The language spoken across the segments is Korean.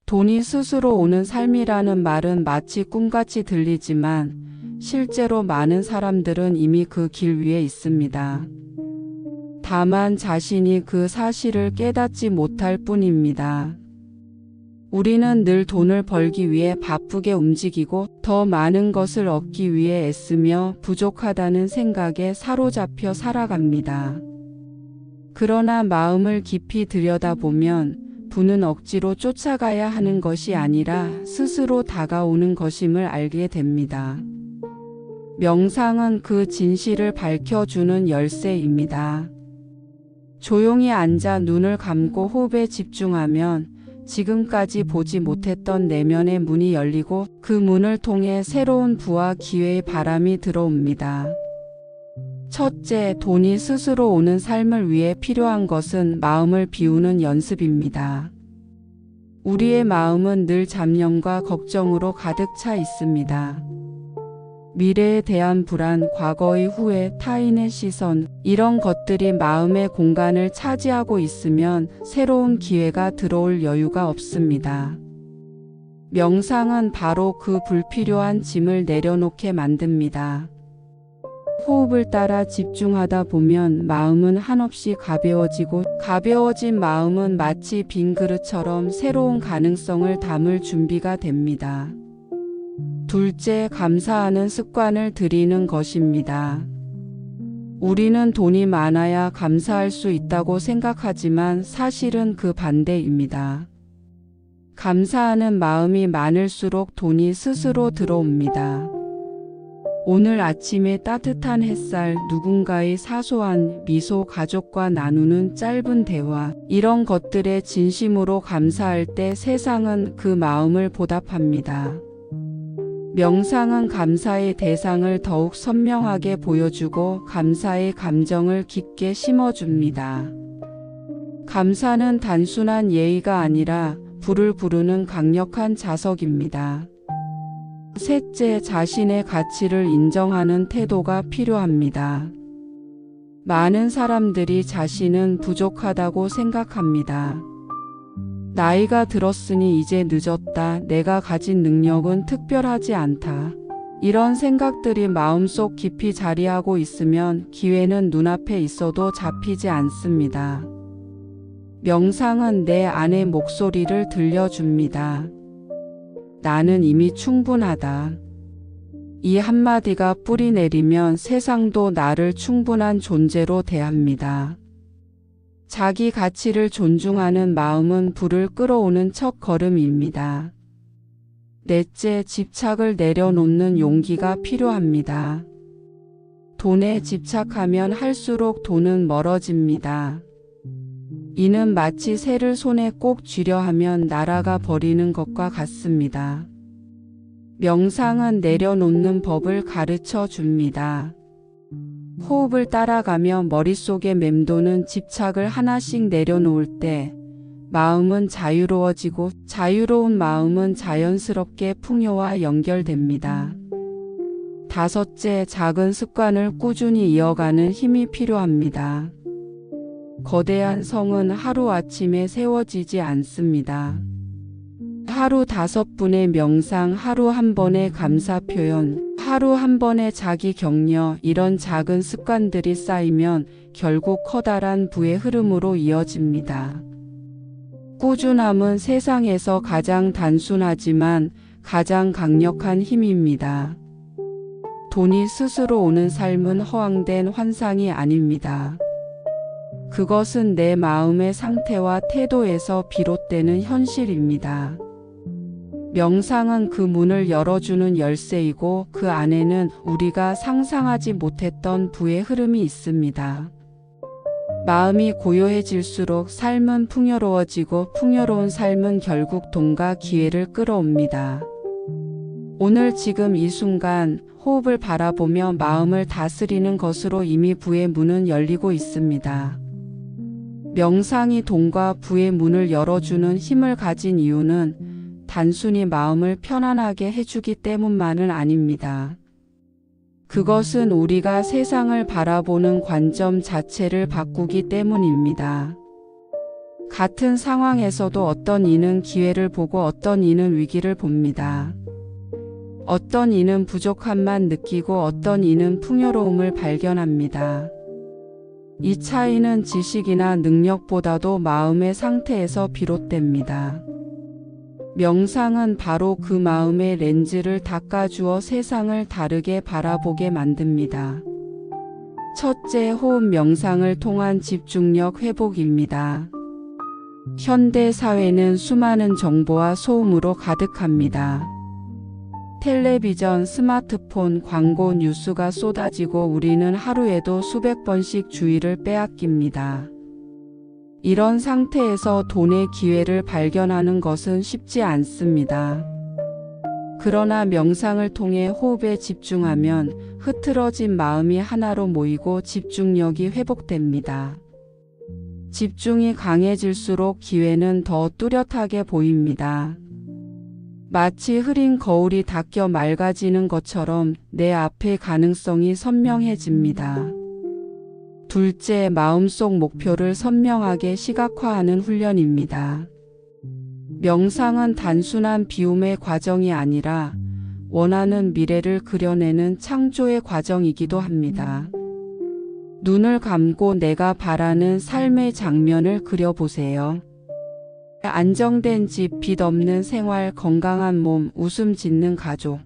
돈이 스스로 오는 삶이라는 말은 마치 꿈같이 들리지만 실제로 많은 사람들은 이미 그 길 위에 있습니다. 다만 자신이 그 사실을 깨닫지 못할 뿐입니다. 우리는 늘 돈을 벌기 위해 바쁘게 움직이고 더 많은 것을 얻기 위해 애쓰며 부족하다는 생각에 사로잡혀 살아갑니다. 그러나 마음을 깊이 들여다보면 부는 억지로 쫓아가야 하는 것이 아니라 스스로 다가오는 것임을 알게 됩니다. 명상은 그 진실을 밝혀주는 열쇠입니다. 조용히 앉아 눈을 감고 호흡에 집중하면 지금까지 보지 못했던 내면의 문이 열리고 그 문을 통해 새로운 부와 기회의 바람이 들어옵니다. 첫째, 돈이 스스로 오는 삶을 위해 필요한 것은 마음을 비우는 연습입니다. 우리의 마음은 늘 잡념과 걱정으로 가득 차 있습니다. 미래에 대한 불안, 과거의 후회, 타인의 시선, 이런 것들이 마음의 공간을 차지하고 있으면 새로운 기회가 들어올 여유가 없습니다. 명상은 바로 그 불필요한 짐을 내려놓게 만듭니다. 호흡을 따라 집중하다 보면 마음은 한없이 가벼워지고 가벼워진 마음은 마치 빈 그릇처럼 새로운 가능성을 담을 준비가 됩니다. 둘째, 감사하는 습관을 들이는 것입니다. 우리는 돈이 많아야 감사할 수 있다고 생각하지만 사실은 그 반대입니다. 감사하는 마음이 많을수록 돈이 스스로 들어옵니다. 오늘 아침에 따뜻한 햇살, 누군가의 사소한 미소, 가족과 나누는 짧은 대화, 이런 것들에 진심으로 감사할 때 세상은 그 마음을 보답합니다. 명상은 감사의 대상을 더욱 선명하게 보여주고 감사의 감정을 깊게 심어줍니다. 감사는 단순한 예의가 아니라 불을 부르는 강력한 자석입니다. 셋째, 자신의 가치를 인정하는 태도가 필요합니다. 많은 사람들이 자신은 부족하다고 생각합니다. 나이가 들었으니 이제 늦었다. 내가 가진 능력은 특별하지 않다. 이런 생각들이 마음속 깊이 자리하고 있으면 기회는 눈앞에 있어도 잡히지 않습니다. 명상은 내 안의 목소리를 들려줍니다. 나는 이미 충분하다. 이 한마디가 뿌리 내리면 세상도 나를 충분한 존재로 대합니다. 자기 가치를 존중하는 마음은 불을 끌어오는 첫 걸음입니다. 넷째, 집착을 내려놓는 용기가 필요합니다. 돈에 집착하면 할수록 돈은 멀어집니다. 이는 마치 새를 손에 꼭 쥐려 하면 날아가 버리는 것과 같습니다. 명상은 내려놓는 법을 가르쳐 줍니다. 호흡을 따라가며 머릿속에 맴도는 집착을 하나씩 내려놓을 때 마음은 자유로워지고 자유로운 마음은 자연스럽게 풍요와 연결됩니다. 다섯째, 작은 습관을 꾸준히 이어가는 힘이 필요합니다. 거대한 성은 하루아침에 세워지지 않습니다. 하루 5분의 명상, 하루 한 번의 감사 표현, 하루 한 번의 자기 격려, 이런 작은 습관들이 쌓이면 결국 커다란 부의 흐름으로 이어집니다. 꾸준함은 세상에서 가장 단순하지만 가장 강력한 힘입니다. 돈이 스스로 오는 삶은 허황된 환상이 아닙니다. 그것은 내 마음의 상태와 태도에서 비롯되는 현실입니다. 명상은 그 문을 열어주는 열쇠이고 그 안에는 우리가 상상하지 못했던 부의 흐름이 있습니다. 마음이 고요해질수록 삶은 풍요로워지고 풍요로운 삶은 결국 돈과 기회를 끌어옵니다. 오늘 지금 이 순간 호흡을 바라보며 마음을 다스리는 것으로 이미 부의 문은 열리고 있습니다. 명상이 돈과 부의 문을 열어주는 힘을 가진 이유는 단순히 마음을 편안하게 해주기 때문만은 아닙니다. 그것은 우리가 세상을 바라보는 관점 자체를 바꾸기 때문입니다. 같은 상황에서도 어떤 이는 기회를 보고 어떤 이는 위기를 봅니다. 어떤 이는 부족함만 느끼고 어떤 이는 풍요로움을 발견합니다. 이 차이는 지식이나 능력보다도 마음의 상태에서 비롯됩니다. 명상은 바로 그 마음의 렌즈를 닦아주어 세상을 다르게 바라보게 만듭니다. 첫째, 호흡 명상을 통한 집중력 회복입니다. 현대 사회는 수많은 정보와 소음으로 가득합니다. 텔레비전, 스마트폰, 광고, 뉴스가 쏟아지고 우리는 하루에도 수백 번씩 주의를 빼앗깁니다. 이런 상태에서 돈의 기회를 발견하는 것은 쉽지 않습니다. 그러나 명상을 통해 호흡에 집중하면 흐트러진 마음이 하나로 모이고 집중력이 회복됩니다. 집중이 강해질수록 기회는 더 뚜렷하게 보입니다. 마치 흐린 거울이 닦여 맑아지는 것처럼 내 앞의 가능성이 선명해집니다. 둘째, 마음속 목표를 선명하게 시각화하는 훈련입니다. 명상은 단순한 비움의 과정이 아니라 원하는 미래를 그려내는 창조의 과정이기도 합니다. 눈을 감고 내가 바라는 삶의 장면을 그려보세요. 안정된 집, 빚 없는 생활, 건강한 몸, 웃음 짓는 가족.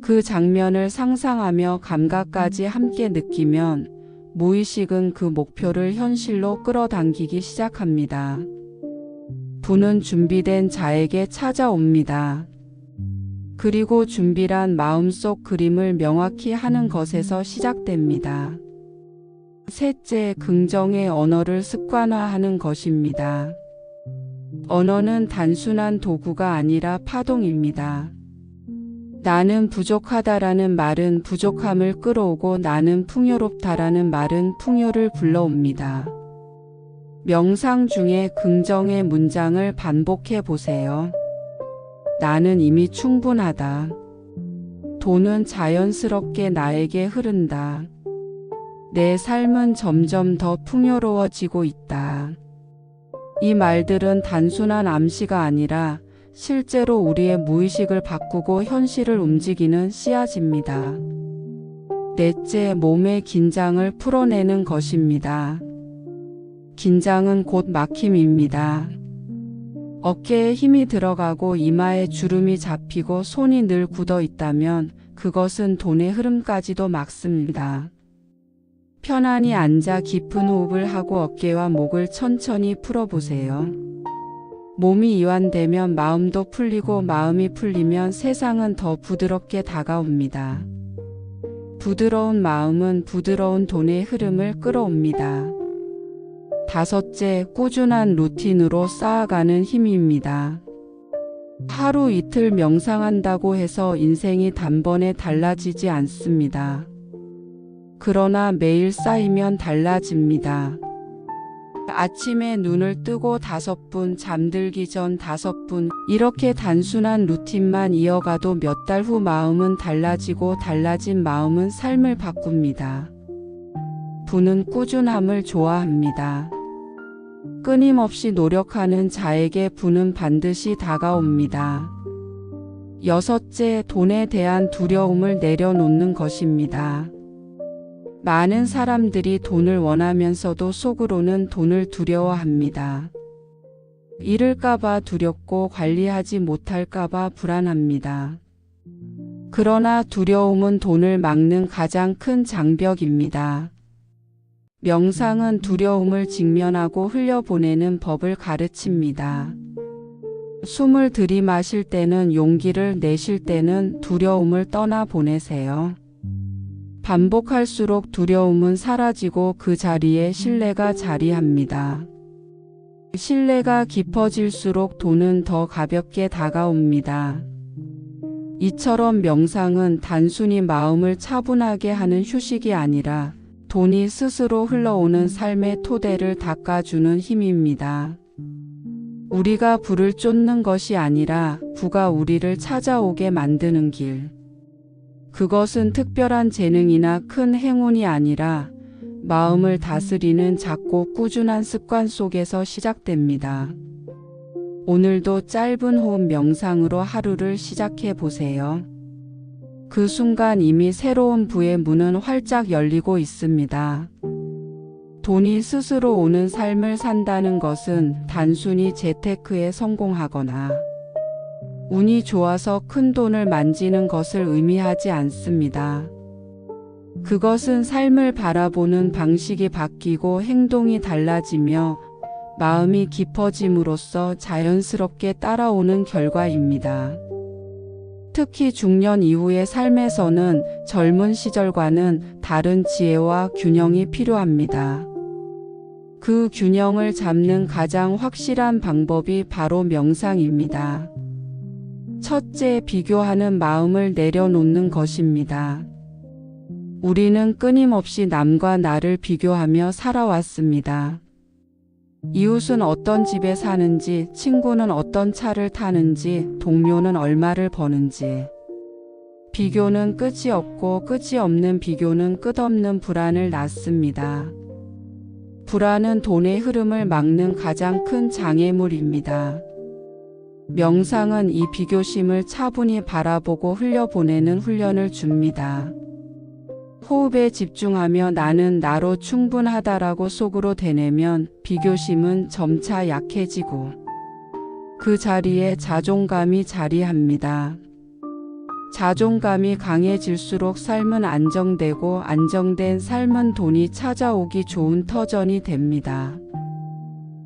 그 장면을 상상하며 감각까지 함께 느끼면 무의식은 그 목표를 현실로 끌어당기기 시작합니다. 부는 준비된 자에게 찾아옵니다. 그리고 준비란 마음속 그림을 명확히 하는 것에서 시작됩니다. 셋째, 긍정의 언어를 습관화하는 것입니다. 언어는 단순한 도구가 아니라 파동입니다. 나는 부족하다라는 말은 부족함을 끌어오고 나는 풍요롭다라는 말은 풍요를 불러옵니다. 명상 중에 긍정의 문장을 반복해 보세요. 나는 이미 충분하다. 돈은 자연스럽게 나에게 흐른다. 내 삶은 점점 더 풍요로워지고 있다. 이 말들은 단순한 암시가 아니라 실제로 우리의 무의식을 바꾸고 현실을 움직이는 씨앗입니다. 넷째, 몸의 긴장을 풀어내는 것입니다. 긴장은 곧 막힘입니다. 어깨에 힘이 들어가고 이마에 주름이 잡히고 손이 늘 굳어 있다면 그것은 돈의 흐름까지도 막습니다. 편안히 앉아 깊은 호흡을 하고 어깨와 목을 천천히 풀어보세요. 몸이 이완되면 마음도 풀리고 마음이 풀리면 세상은 더 부드럽게 다가옵니다. 부드러운 마음은 부드러운 돈의 흐름을 끌어옵니다. 다섯째, 꾸준한 루틴으로 쌓아가는 힘입니다. 하루 이틀 명상한다고 해서 인생이 단번에 달라지지 않습니다. 그러나 매일 쌓이면 달라집니다. 아침에 눈을 뜨고 5분, 잠들기 전 5분, 이렇게 단순한 루틴만 이어가도 몇 달 후 마음은 달라지고 달라진 마음은 삶을 바꿉니다. 부는 꾸준함을 좋아합니다. 끊임없이 노력하는 자에게 부는 반드시 다가옵니다. 여섯째, 돈에 대한 두려움을 내려놓는 것입니다. 많은 사람들이 돈을 원하면서도 속으로는 돈을 두려워합니다. 잃을까봐 두렵고 관리하지 못할까봐 불안합니다. 그러나 두려움은 돈을 막는 가장 큰 장벽입니다. 명상은 두려움을 직면하고 흘려보내는 법을 가르칩니다. 숨을 들이마실 때는 용기를 내쉴 때는 두려움을 떠나보내세요. 반복할수록 두려움은 사라지고 그 자리에 신뢰가 자리합니다. 신뢰가 깊어질수록 돈은 더 가볍게 다가옵니다. 이처럼 명상은 단순히 마음을 차분하게 하는 휴식이 아니라 돈이 스스로 흘러오는 삶의 토대를 닦아주는 힘입니다. 우리가 부를 쫓는 것이 아니라 부가 우리를 찾아오게 만드는 길. 그것은 특별한 재능이나 큰 행운이 아니라 마음을 다스리는 작고 꾸준한 습관 속에서 시작됩니다. 오늘도 짧은 호흡 명상으로 하루를 시작해 보세요. 그 순간 이미 새로운 부의 문은 활짝 열리고 있습니다. 돈이 스스로 오는 삶을 산다는 것은 단순히 재테크에 성공하거나 운이 좋아서 큰 돈을 만지는 것을 의미하지 않습니다. 그것은 삶을 바라보는 방식이 바뀌고 행동이 달라지며 마음이 깊어짐으로써 자연스럽게 따라오는 결과입니다. 특히 중년 이후의 삶에서는 젊은 시절과는 다른 지혜와 균형이 필요합니다. 그 균형을 잡는 가장 확실한 방법이 바로 명상입니다. 첫째, 비교하는 마음을 내려놓는 것입니다. 우리는 끊임없이 남과 나를 비교하며 살아왔습니다. 이웃은 어떤 집에 사는지, 친구는 어떤 차를 타는지, 동료는 얼마를 버는지. 비교는 끝이 없고 끝이 없는 비교는 끝없는 불안을 낳습니다. 불안은 돈의 흐름을 막는 가장 큰 장애물입니다. 명상은 이 비교심을 차분히 바라보고 흘려보내는 훈련을 줍니다. 호흡에 집중하며 나는 나로 충분하다라고 속으로 되뇌면 비교심은 점차 약해지고 그 자리에 자존감이 자리합니다. 자존감이 강해질수록 삶은 안정되고 안정된 삶은 돈이 찾아오기 좋은 터전이 됩니다.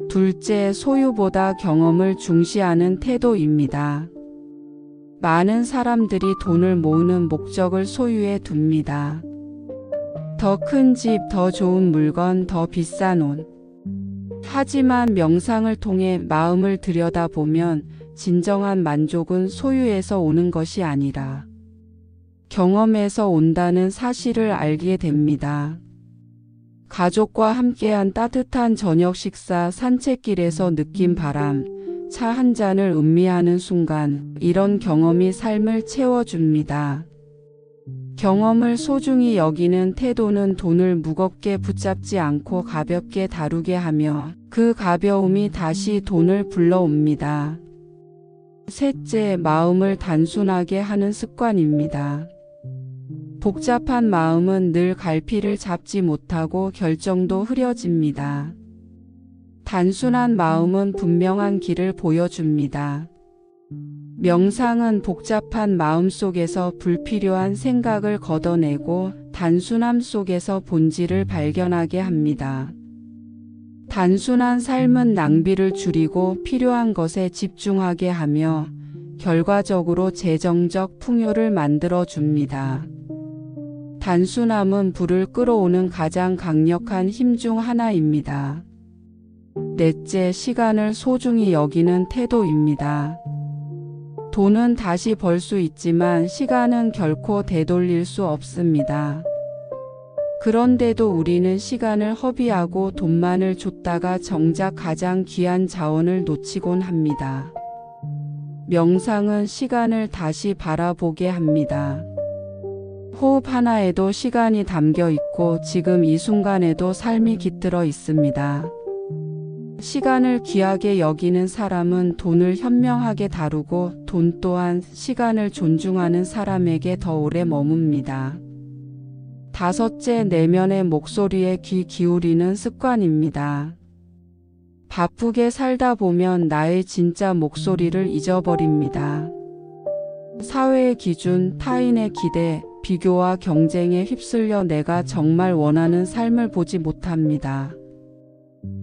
둘째, 소유보다 경험을 중시하는 태도입니다. 많은 사람들이 돈을 모으는 목적을 소유에 둡니다. 더 큰 집, 더 좋은 물건, 더 비싼 옷. 하지만 명상을 통해 마음을 들여다보면 진정한 만족은 소유에서 오는 것이 아니라 경험에서 온다는 사실을 알게 됩니다. 가족과 함께한 따뜻한 저녁 식사, 산책길에서 느낀 바람, 차 한 잔을 음미하는 순간, 이런 경험이 삶을 채워줍니다. 경험을 소중히 여기는 태도는 돈을 무겁게 붙잡지 않고 가볍게 다루게 하며 그 가벼움이 다시 돈을 불러옵니다. 셋째, 마음을 단순하게 하는 습관입니다. 복잡한 마음은 늘 갈피를 잡지 못하고 결정도 흐려집니다. 단순한 마음은 분명한 길을 보여줍니다. 명상은 복잡한 마음 속에서 불필요한 생각을 걷어내고 단순함 속에서 본질을 발견하게 합니다. 단순한 삶은 낭비를 줄이고 필요한 것에 집중하게 하며 결과적으로 재정적 풍요를 만들어 줍니다. 단순함은 불을 끌어오는 가장 강력한 힘 중 하나입니다. 넷째, 시간을 소중히 여기는 태도입니다. 돈은 다시 벌 수 있지만 시간은 결코 되돌릴 수 없습니다. 그런데도 우리는 시간을 허비하고 돈만을 줬다가 정작 가장 귀한 자원을 놓치곤 합니다. 명상은 시간을 다시 바라보게 합니다. 호흡 하나에도 시간이 담겨 있고 지금 이 순간에도 삶이 깃들어 있습니다. 시간을 귀하게 여기는 사람은 돈을 현명하게 다루고 돈 또한 시간을 존중하는 사람에게 더 오래 머뭅니다. 다섯째, 내면의 목소리에 귀 기울이는 습관입니다. 바쁘게 살다 보면 나의 진짜 목소리를 잊어버립니다. 사회의 기준, 타인의 기대, 비교와 경쟁에 휩쓸려 내가 정말 원하는 삶을 보지 못합니다.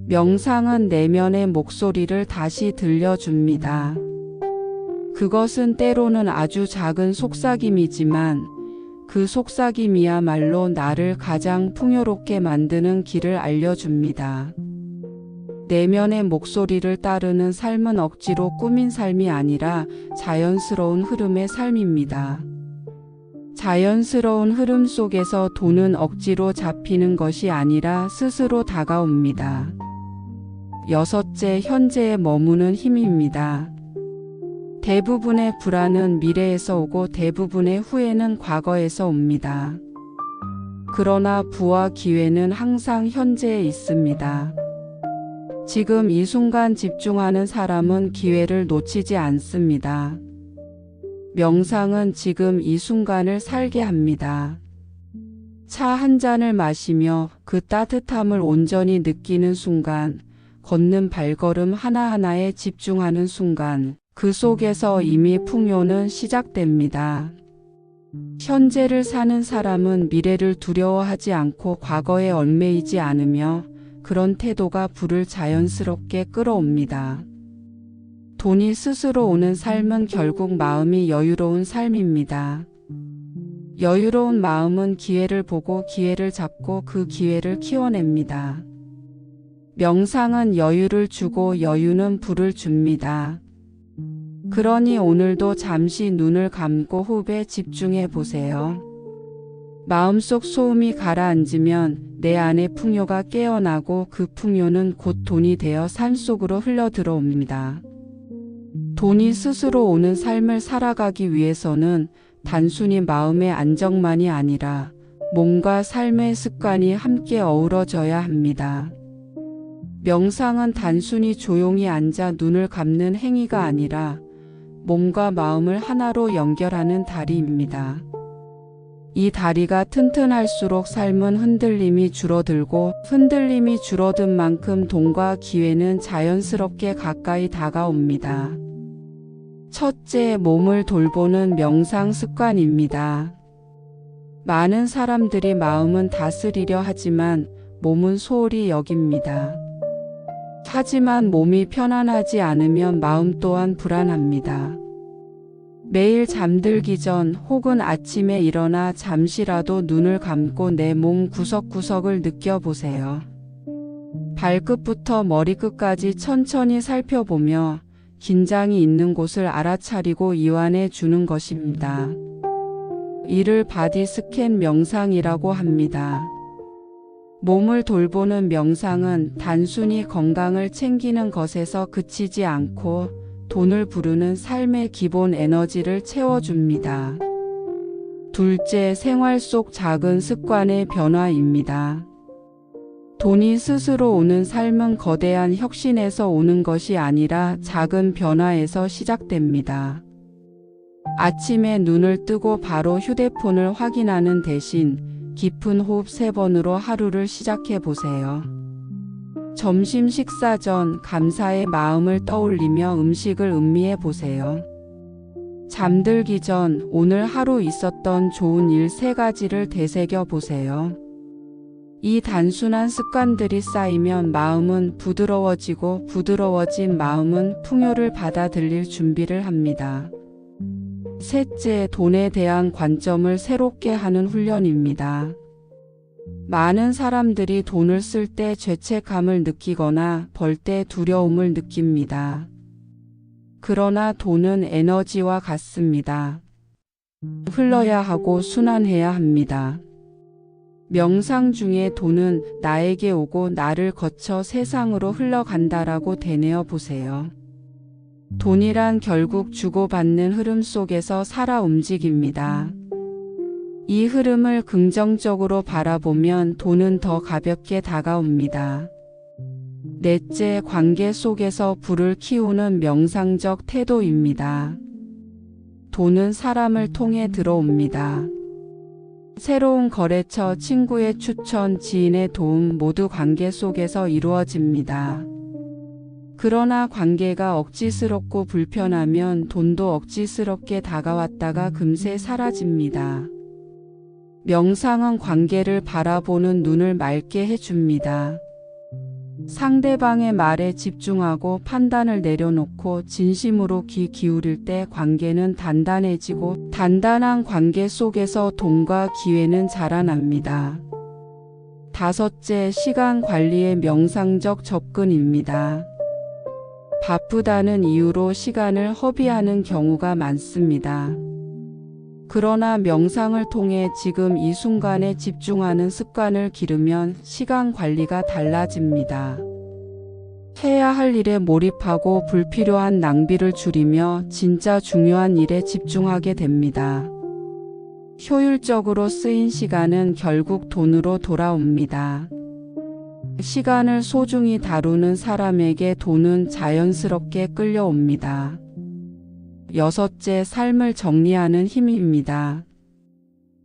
명상은 내면의 목소리를 다시 들려줍니다. 그것은 때로는 아주 작은 속삭임이지만 그 속삭임이야말로 나를 가장 풍요롭게 만드는 길을 알려줍니다. 내면의 목소리를 따르는 삶은 억지로 꾸민 삶이 아니라 자연스러운 흐름의 삶입니다. 자연스러운 흐름 속에서 돈은 억지로 잡히는 것이 아니라 스스로 다가옵니다. 여섯째, 현재에 머무는 힘입니다. 대부분의 불안은 미래에서 오고 대부분의 후회는 과거에서 옵니다. 그러나 부와 기회는 항상 현재에 있습니다. 지금 이 순간 집중하는 사람은 기회를 놓치지 않습니다. 명상은 지금 이 순간을 살게 합니다. 차 한 잔을 마시며 그 따뜻함을 온전히 느끼는 순간, 걷는 발걸음 하나하나에 집중하는 순간, 그 속에서 이미 풍요는 시작됩니다. 현재를 사는 사람은 미래를 두려워하지 않고 과거에 얽매이지 않으며 그런 태도가 부를 자연스럽게 끌어옵니다. 돈이 스스로 오는 삶은 결국 마음이 여유로운 삶입니다. 여유로운 마음은 기회를 보고 기회를 잡고 그 기회를 키워냅니다. 명상은 여유를 주고 여유는 부를 줍니다. 그러니 오늘도 잠시 눈을 감고 호흡에 집중해 보세요. 마음속 소음이 가라앉으면 내 안의 풍요가 깨어나고 그 풍요는 곧 돈이 되어 삶 속으로 흘러 들어옵니다. 돈이 스스로 오는 삶을 살아가기 위해서는 단순히 마음의 안정만이 아니라 몸과 삶의 습관이 함께 어우러져야 합니다. 명상은 단순히 조용히 앉아 눈을 감는 행위가 아니라 몸과 마음을 하나로 연결하는 다리입니다. 이 다리가 튼튼할수록 삶은 흔들림이 줄어들고 흔들림이 줄어든 만큼 돈과 기회는 자연스럽게 가까이 다가옵니다. 첫째, 몸을 돌보는 명상 습관입니다. 많은 사람들이 마음은 다스리려 하지만 몸은 소홀히 여깁니다. 하지만 몸이 편안하지 않으면 마음 또한 불안합니다. 매일 잠들기 전 혹은 아침에 일어나 잠시라도 눈을 감고 내 몸 구석구석을 느껴보세요. 발끝부터 머리끝까지 천천히 살펴보며 긴장이 있는 곳을 알아차리고 이완해 주는 것입니다. 이를 바디 스캔 명상이라고 합니다. 몸을 돌보는 명상은 단순히 건강을 챙기는 것에서 그치지 않고 돈을 부르는 삶의 기본 에너지를 채워줍니다. 둘째, 생활 속 작은 습관의 변화입니다. 돈이 스스로 오는 삶은 거대한 혁신에서 오는 것이 아니라 작은 변화에서 시작됩니다. 아침에 눈을 뜨고 바로 휴대폰을 확인하는 대신 깊은 호흡 3번으로 하루를 시작해 보세요. 점심 식사 전 감사의 마음을 떠올리며 음식을 음미해 보세요. 잠들기 전 오늘 하루 있었던 좋은 일 3가지를 되새겨 보세요. 이 단순한 습관들이 쌓이면 마음은 부드러워지고 부드러워진 마음은 풍요를 받아들일 준비를 합니다. 셋째, 돈에 대한 관점을 새롭게 하는 훈련입니다. 많은 사람들이 돈을 쓸 때 죄책감을 느끼거나 벌 때 두려움을 느낍니다. 그러나 돈은 에너지와 같습니다. 흘러야 하고 순환해야 합니다. 명상 중에 돈은 나에게 오고 나를 거쳐 세상으로 흘러간다라고 되뇌어 보세요. 돈이란 결국 주고받는 흐름 속에서 살아 움직입니다. 이 흐름을 긍정적으로 바라보면 돈은 더 가볍게 다가옵니다. 넷째, 관계 속에서 불을 키우는 명상적 태도입니다. 돈은 사람을 통해 들어옵니다. 새로운 거래처, 친구의 추천, 지인의 도움 모두 관계 속에서 이루어집니다. 그러나 관계가 억지스럽고 불편하면 돈도 억지스럽게 다가왔다가 금세 사라집니다. 명상은 관계를 바라보는 눈을 맑게 해줍니다. 상대방의 말에 집중하고 판단을 내려놓고 진심으로 귀 기울일 때 관계는 단단해지고 단단한 관계 속에서 돈과 기회는 자라납니다. 다섯째, 시간 관리의 명상적 접근입니다. 바쁘다는 이유로 시간을 허비하는 경우가 많습니다. 그러나 명상을 통해 지금 이 순간에 집중하는 습관을 기르면 시간 관리가 달라집니다. 해야 할 일에 몰입하고 불필요한 낭비를 줄이며 진짜 중요한 일에 집중하게 됩니다. 효율적으로 쓰인 시간은 결국 돈으로 돌아옵니다. 시간을 소중히 다루는 사람에게 돈은 자연스럽게 끌려옵니다. 여섯째, 삶을 정리하는 힘입니다.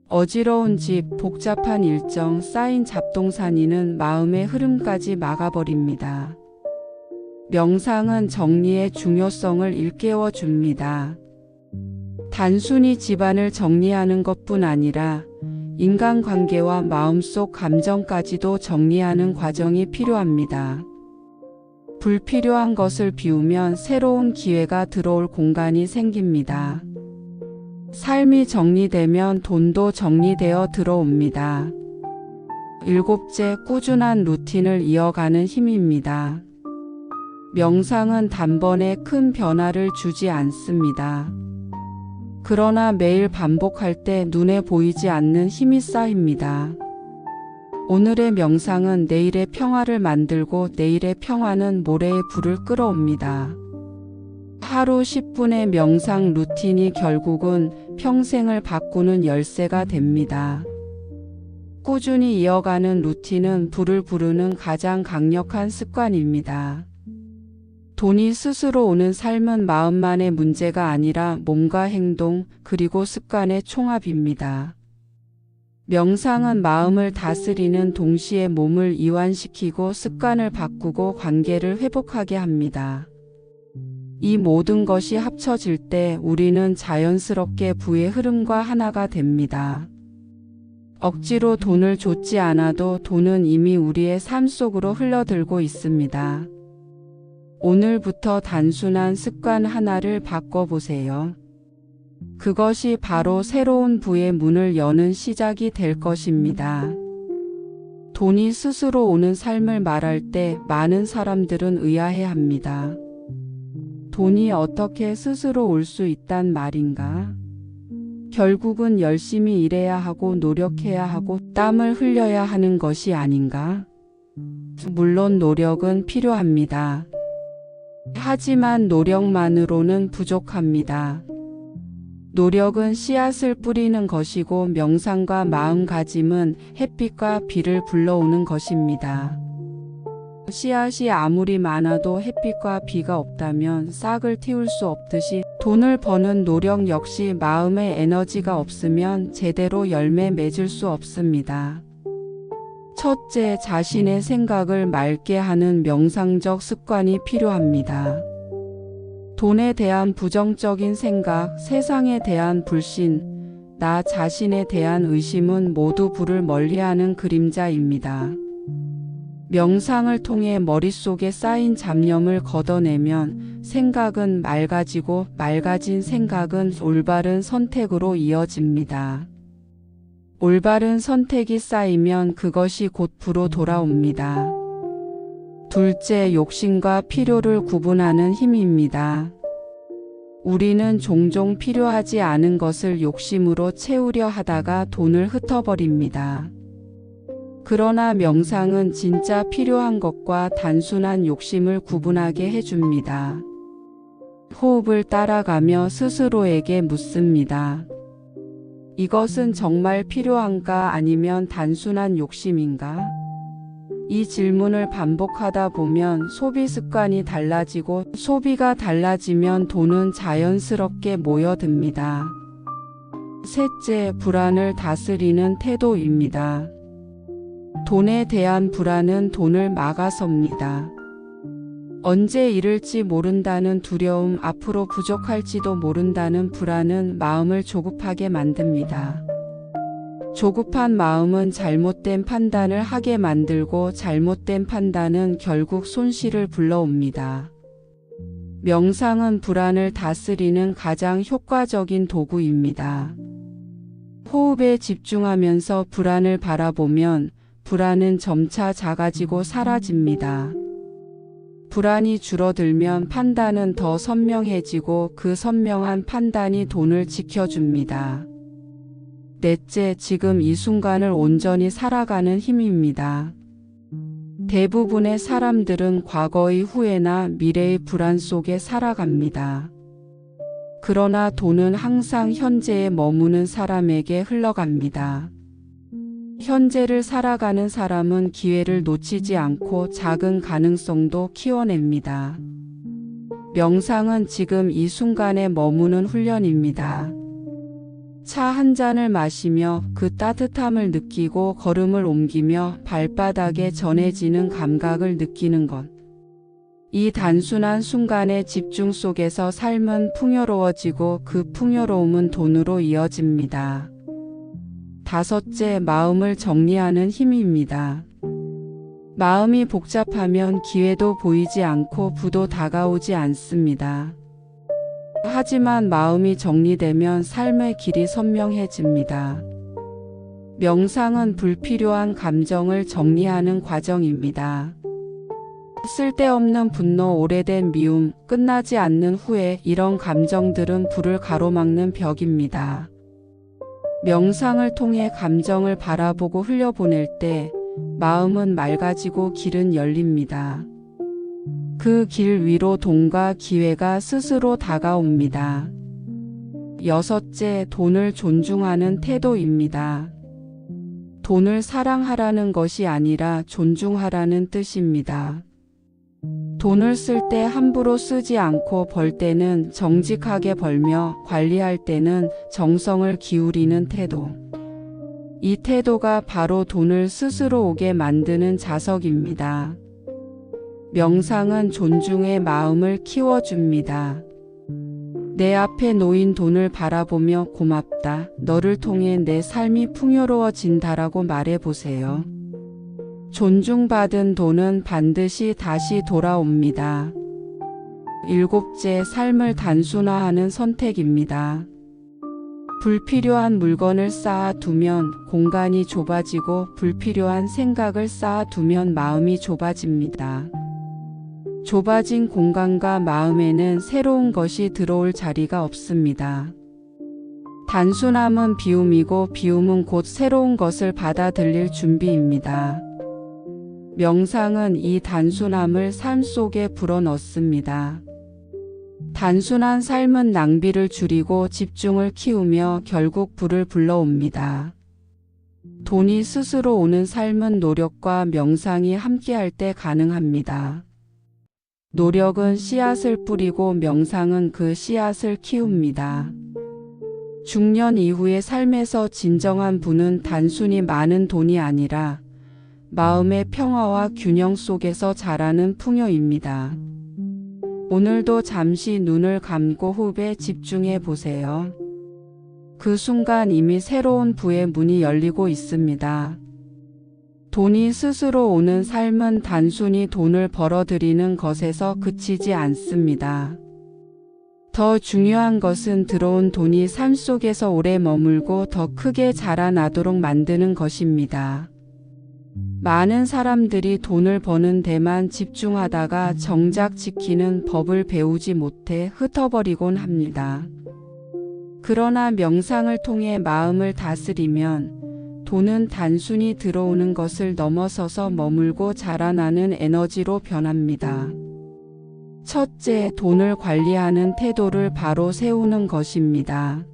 어지러운 집, 복잡한 일정, 쌓인 잡동사니는 마음의 흐름까지 막아버립니다. 명상은 정리의 중요성을 일깨워 줍니다. 단순히 집안을 정리하는 것뿐 아니라 인간관계와 마음속 감정까지도 정리하는 과정이 필요합니다. 불필요한 것을 비우면 새로운 기회가 들어올 공간이 생깁니다. 삶이 정리되면 돈도 정리되어 들어옵니다. 일곱째, 꾸준한 루틴을 이어가는 힘입니다. 명상은 단번에 큰 변화를 주지 않습니다. 그러나 매일 반복할 때 눈에 보이지 않는 힘이 쌓입니다. 오늘의 명상은 내일의 평화를 만들고 내일의 평화는 모레의 불을 끌어옵니다. 하루 10분의 명상 루틴이 결국은 평생을 바꾸는 열쇠가 됩니다. 꾸준히 이어가는 루틴은 불을 부르는 가장 강력한 습관입니다. 돈이 스스로 오는 삶은 마음만의 문제가 아니라 몸과 행동 그리고 습관의 총합입니다. 명상은 마음을 다스리는 동시에 몸을 이완시키고 습관을 바꾸고 관계를 회복하게 합니다. 이 모든 것이 합쳐질 때 우리는 자연스럽게 부의 흐름과 하나가 됩니다. 억지로 돈을 좇지 않아도 돈은 이미 우리의 삶 속으로 흘러들고 있습니다. 오늘부터 단순한 습관 하나를 바꿔보세요. 그것이 바로 새로운 부의 문을 여는 시작이 될 것입니다. 돈이 스스로 오는 삶을 말할 때 많은 사람들은 의아해합니다. 돈이 어떻게 스스로 올 수 있단 말인가? 결국은 열심히 일해야 하고 노력해야 하고 땀을 흘려야 하는 것이 아닌가? 물론 노력은 필요합니다. 하지만 노력만으로는 부족합니다. 노력은 씨앗을 뿌리는 것이고 명상과 마음가짐은 햇빛과 비를 불러오는 것입니다. 씨앗이 아무리 많아도 햇빛과 비가 없다면 싹을 틔울 수 없듯이 돈을 버는 노력 역시 마음의 에너지가 없으면 제대로 열매 맺을 수 없습니다. 첫째, 자신의 생각을 맑게 하는 명상적 습관이 필요합니다. 돈에 대한 부정적인 생각, 세상에 대한 불신, 나 자신에 대한 의심은 모두 불을 멀리하는 그림자입니다. 명상을 통해 머릿속에 쌓인 잡념을 걷어내면 생각은 맑아지고 맑아진 생각은 올바른 선택으로 이어집니다. 올바른 선택이 쌓이면 그것이 곧 부로 돌아옵니다. 둘째, 욕심과 필요를 구분하는 힘입니다. 우리는 종종 필요하지 않은 것을 욕심으로 채우려 하다가 돈을 흩어버립니다. 그러나 명상은 진짜 필요한 것과 단순한 욕심을 구분하게 해줍니다. 호흡을 따라가며 스스로에게 묻습니다. 이것은 정말 필요한가 아니면 단순한 욕심인가? 이 질문을 반복하다 보면 소비 습관이 달라지고 소비가 달라지면 돈은 자연스럽게 모여듭니다. 셋째, 불안을 다스리는 태도입니다. 돈에 대한 불안은 돈을 막아섭니다. 언제 잃을지 모른다는 두려움, 앞으로 부족할지도 모른다는 불안은 마음을 조급하게 만듭니다. 조급한 마음은 잘못된 판단을 하게 만들고 잘못된 판단은 결국 손실을 불러옵니다. 명상은 불안을 다스리는 가장 효과적인 도구입니다. 호흡에 집중하면서 불안을 바라보면 불안은 점차 작아지고 사라집니다. 불안이 줄어들면 판단은 더 선명해지고 그 선명한 판단이 돈을 지켜줍니다. 넷째, 지금 이 순간을 온전히 살아가는 힘입니다. 대부분의 사람들은 과거의 후회나 미래의 불안 속에 살아갑니다. 그러나 돈은 항상 현재에 머무는 사람에게 흘러갑니다. 현재를 살아가는 사람은 기회를 놓치지 않고 작은 가능성도 키워냅니다. 명상은 지금 이 순간에 머무는 훈련입니다. 차 한 잔을 마시며 그 따뜻함을 느끼고 걸음을 옮기며 발바닥에 전해지는 감각을 느끼는 것. 이 단순한 순간의 집중 속에서 삶은 풍요로워지고 그 풍요로움은 돈으로 이어집니다. 다섯째, 마음을 정리하는 힘입니다. 마음이 복잡하면 기회도 보이지 않고 부도 다가오지 않습니다. 하지만 마음이 정리되면 삶의 길이 선명해집니다. 명상은 불필요한 감정을 정리하는 과정입니다. 쓸데없는 분노, 오래된 미움, 끝나지 않는 후회, 이런 감정들은 불을 가로막는 벽입니다. 명상을 통해 감정을 바라보고 흘려보낼 때 마음은 맑아지고 길은 열립니다. 그 길 위로 돈과 기회가 스스로 다가옵니다. 여섯째, 돈을 존중하는 태도입니다. 돈을 사랑하라는 것이 아니라 존중하라는 뜻입니다. 돈을 쓸 때 함부로 쓰지 않고 벌 때는 정직하게 벌며 관리할 때는 정성을 기울이는 태도. 이 태도가 바로 돈을 스스로 오게 만드는 자석입니다. 명상은 존중의 마음을 키워줍니다. 내 앞에 놓인 돈을 바라보며 고맙다, 너를 통해 내 삶이 풍요로워진다라고 말해보세요. 존중받은 돈은 반드시 다시 돌아옵니다. 일곱째, 삶을 단순화하는 선택입니다. 불필요한 물건을 쌓아두면 공간이 좁아지고 불필요한 생각을 쌓아두면 마음이 좁아집니다. 좁아진 공간과 마음에는 새로운 것이 들어올 자리가 없습니다. 단순함은 비움이고 비움은 곧 새로운 것을 받아들일 준비입니다. 명상은 이 단순함을 삶 속에 불어넣습니다. 단순한 삶은 낭비를 줄이고 집중을 키우며 결국 부를 불러옵니다. 돈이 스스로 오는 삶은 노력과 명상이 함께할 때 가능합니다. 노력은 씨앗을 뿌리고 명상은 그 씨앗을 키웁니다. 중년 이후의 삶에서 진정한 부는 단순히 많은 돈이 아니라 마음의 평화와 균형 속에서 자라는 풍요입니다. 오늘도 잠시 눈을 감고 호흡에 집중해 보세요. 그 순간 이미 새로운 부의 문이 열리고 있습니다. 돈이 스스로 오는 삶은 단순히 돈을 벌어들이는 것에서 그치지 않습니다. 더 중요한 것은 들어온 돈이 삶 속에서 오래 머물고 더 크게 자라나도록 만드는 것입니다. 많은 사람들이 돈을 버는 데만 집중하다가 정작 지키는 법을 배우지 못해 흩어버리곤 합니다. 그러나 명상을 통해 마음을 다스리면 돈은 단순히 들어오는 것을 넘어서서 머물고 자라나는 에너지로 변합니다. 첫째, 돈을 관리하는 태도를 바로 세우는 것입니다.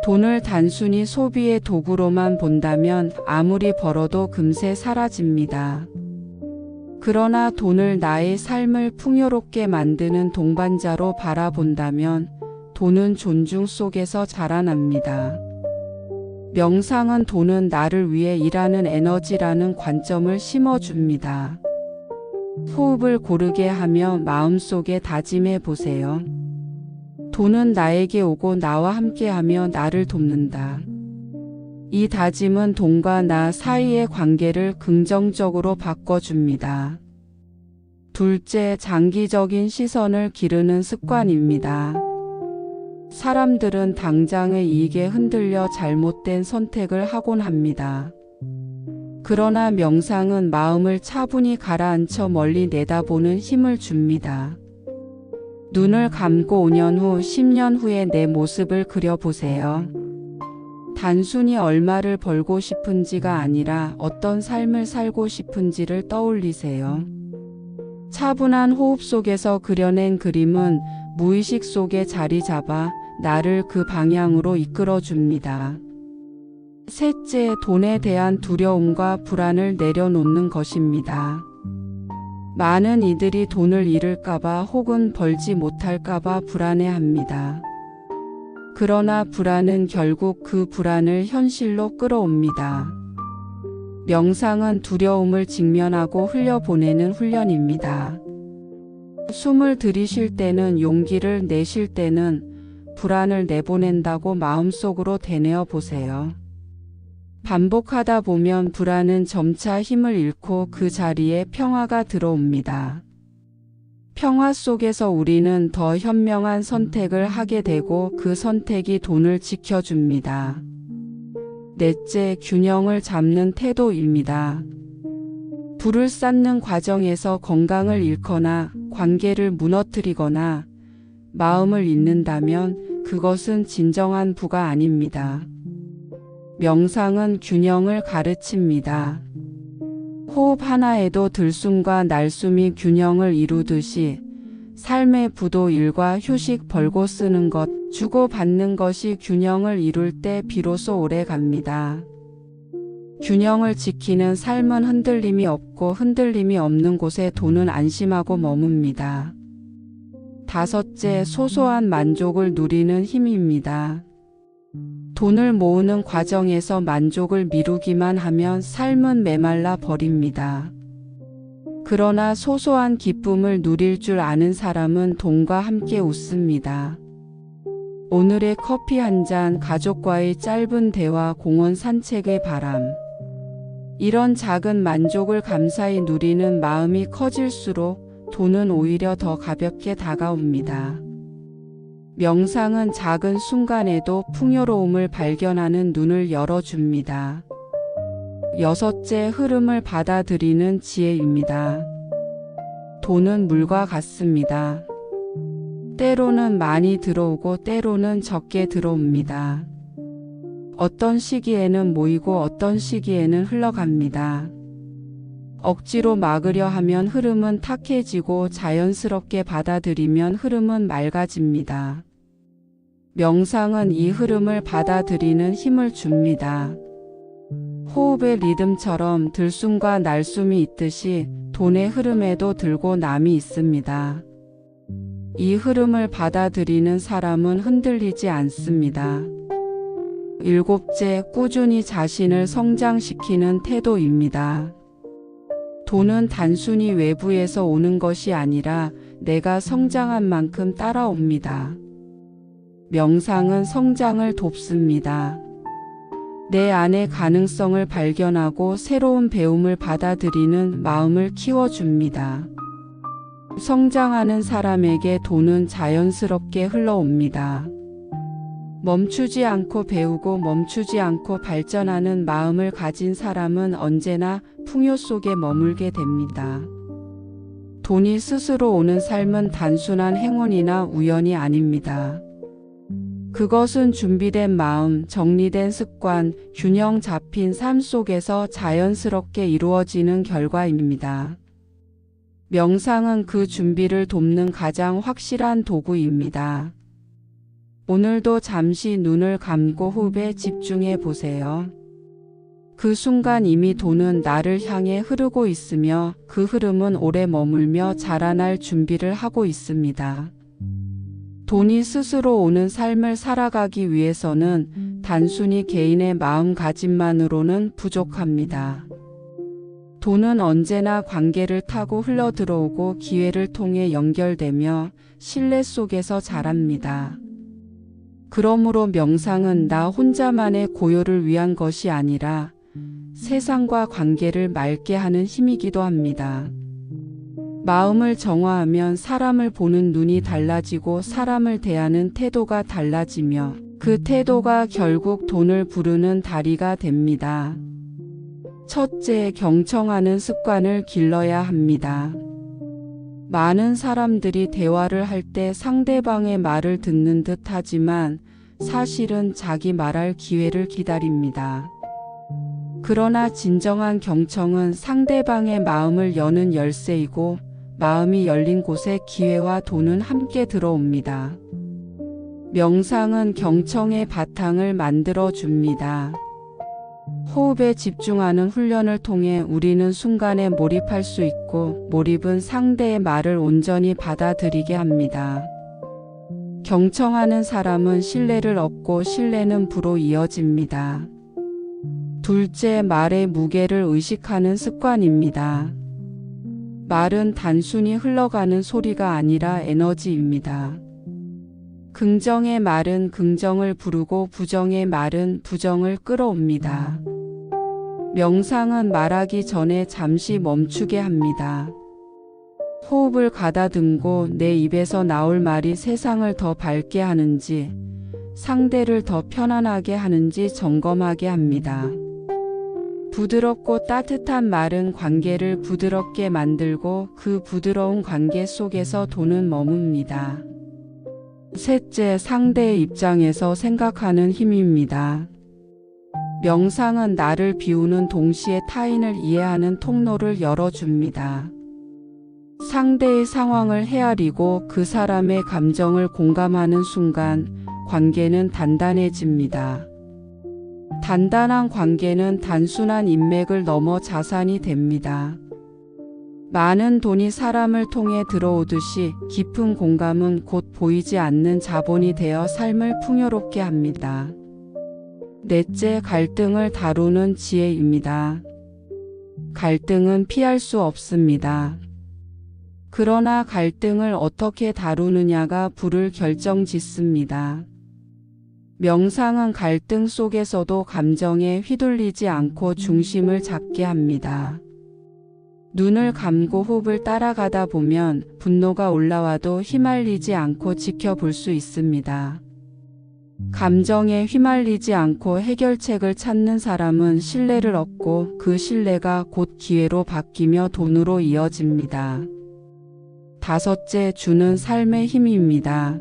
돈을 단순히 소비의 도구로만 본다면 아무리 벌어도 금세 사라집니다. 그러나 돈을 나의 삶을 풍요롭게 만드는 동반자로 바라본다면 돈은 존중 속에서 자라납니다. 명상은 돈은 나를 위해 일하는 에너지라는 관점을 심어줍니다. 호흡을 고르게 하며 마음속에 다짐해 보세요. 돈은 나에게 오고 나와 함께하며 나를 돕는다. 이 다짐은 돈과 나 사이의 관계를 긍정적으로 바꿔줍니다. 둘째, 장기적인 시선을 기르는 습관입니다. 사람들은 당장의 이익에 흔들려 잘못된 선택을 하곤 합니다. 그러나 명상은 마음을 차분히 가라앉혀 멀리 내다보는 힘을 줍니다. 눈을 감고 5년 후, 10년 후의 내 모습을 그려보세요. 단순히 얼마를 벌고 싶은지가 아니라 어떤 삶을 살고 싶은지를 떠올리세요. 차분한 호흡 속에서 그려낸 그림은 무의식 속에 자리 잡아 나를 그 방향으로 이끌어 줍니다. 셋째, 돈에 대한 두려움과 불안을 내려놓는 것입니다. 많은 이들이 돈을 잃을까봐 혹은 벌지 못할까봐 불안해합니다. 그러나 불안은 결국 그 불안을 현실로 끌어옵니다. 명상은 두려움을 직면하고 흘려보내는 훈련입니다. 숨을 들이쉴 때는 용기를 내쉴 때는 불안을 내보낸다고 마음속으로 되뇌어 보세요. 반복하다 보면 불안은 점차 힘을 잃고 그 자리에 평화가 들어옵니다. 평화 속에서 우리는 더 현명한 선택을 하게 되고 그 선택이 돈을 지켜줍니다. 넷째, 균형을 잡는 태도입니다. 불을 쌓는 과정에서 건강을 잃거나 관계를 무너뜨리거나 마음을 잃는다면 그것은 진정한 부가 아닙니다. 명상은 균형을 가르칩니다. 호흡 하나에도 들숨과 날숨이 균형을 이루듯이 삶의 부도 일과 휴식 벌고 쓰는 것, 주고받는 것이 균형을 이룰 때 비로소 오래 갑니다. 균형을 지키는 삶은 흔들림이 없고 흔들림이 없는 곳에 돈은 안심하고 머뭅니다. 다섯째, 소소한 만족을 누리는 힘입니다. 돈을 모으는 과정에서 만족을 미루기만 하면 삶은 메말라 버립니다. 그러나 소소한 기쁨을 누릴 줄 아는 사람은 돈과 함께 웃습니다. 오늘의 커피 한 잔, 가족과의 짧은 대화, 공원 산책의 바람. 이런 작은 만족을 감사히 누리는 마음이 커질수록 돈은 오히려 더 가볍게 다가옵니다. 명상은 작은 순간에도 풍요로움을 발견하는 눈을 열어줍니다. 여섯째, 흐름을 받아들이는 지혜입니다. 돈은 물과 같습니다. 때로는 많이 들어오고 때로는 적게 들어옵니다. 어떤 시기에는 모이고 어떤 시기에는 흘러갑니다. 억지로 막으려 하면 흐름은 탁해지고 자연스럽게 받아들이면 흐름은 맑아집니다. 명상은 이 흐름을 받아들이는 힘을 줍니다. 호흡의 리듬처럼 들숨과 날숨이 있듯이 돈의 흐름에도 들고 남이 있습니다. 이 흐름을 받아들이는 사람은 흔들리지 않습니다. 일곱째, 꾸준히 자신을 성장시키는 태도입니다. 돈은 단순히 외부에서 오는 것이 아니라 내가 성장한 만큼 따라옵니다. 명상은 성장을 돕습니다. 내 안의 가능성을 발견하고 새로운 배움을 받아들이는 마음을 키워줍니다. 성장하는 사람에게 돈은 자연스럽게 흘러옵니다. 멈추지 않고 배우고 멈추지 않고 발전하는 마음을 가진 사람은 언제나 풍요 속에 머물게 됩니다. 돈이 스스로 오는 삶은 단순한 행운이나 우연이 아닙니다. 그것은 준비된 마음, 정리된 습관, 균형 잡힌 삶 속에서 자연스럽게 이루어지는 결과입니다. 명상은 그 준비를 돕는 가장 확실한 도구입니다. 오늘도 잠시 눈을 감고 호흡에 집중해 보세요. 그 순간 이미 돈은 나를 향해 흐르고 있으며 그 흐름은 오래 머물며 자라날 준비를 하고 있습니다. 돈이 스스로 오는 삶을 살아가기 위해서는 단순히 개인의 마음가짐만으로는 부족합니다. 돈은 언제나 관계를 타고 흘러들어오고 기회를 통해 연결되며 신뢰 속에서 자랍니다. 그러므로 명상은 나 혼자만의 고요를 위한 것이 아니라 세상과 관계를 맑게 하는 힘이기도 합니다. 마음을 정화하면 사람을 보는 눈이 달라지고 사람을 대하는 태도가 달라지며 그 태도가 결국 돈을 부르는 다리가 됩니다. 첫째, 경청하는 습관을 길러야 합니다. 많은 사람들이 대화를 할 때 상대방의 말을 듣는 듯 하지만 사실은 자기 말할 기회를 기다립니다. 그러나 진정한 경청은 상대방의 마음을 여는 열쇠이고 마음이 열린 곳에 기회와 돈은 함께 들어옵니다. 명상은 경청의 바탕을 만들어 줍니다. 호흡에 집중하는 훈련을 통해 우리는 순간에 몰입할 수 있고, 몰입은 상대의 말을 온전히 받아들이게 합니다. 경청하는 사람은 신뢰를 얻고, 신뢰는 부로 이어집니다. 둘째, 말의 무게를 의식하는 습관입니다. 말은 단순히 흘러가는 소리가 아니라 에너지입니다. 긍정의 말은 긍정을 부르고, 부정의 말은 부정을 끌어옵니다. 명상은 말하기 전에 잠시 멈추게 합니다. 호흡을 가다듬고 내 입에서 나올 말이 세상을 더 밝게 하는지, 상대를 더 편안하게 하는지 점검하게 합니다. 부드럽고 따뜻한 말은 관계를 부드럽게 만들고, 그 부드러운 관계 속에서 돈은 머뭅니다. 셋째, 상대의 입장에서 생각하는 힘입니다. 명상은 나를 비우는 동시에 타인을 이해하는 통로를 열어줍니다. 상대의 상황을 헤아리고 그 사람의 감정을 공감하는 순간 관계는 단단해집니다. 단단한 관계는 단순한 인맥을 넘어 자산이 됩니다. 많은 돈이 사람을 통해 들어오듯이 깊은 공감은 곧 보이지 않는 자본이 되어 삶을 풍요롭게 합니다. 넷째, 갈등을 다루는 지혜입니다. 갈등은 피할 수 없습니다. 그러나 갈등을 어떻게 다루느냐가 부를 결정짓습니다. 명상은 갈등 속에서도 감정에 휘둘리지 않고 중심을 잡게 합니다. 눈을 감고 호흡을 따라가다 보면 분노가 올라와도 휘말리지 않고 지켜볼 수 있습니다. 감정에 휘말리지 않고 해결책을 찾는 사람은 신뢰를 얻고, 그 신뢰가 곧 기회로 바뀌며 돈으로 이어집니다. 다섯째, 주는 삶의 힘입니다.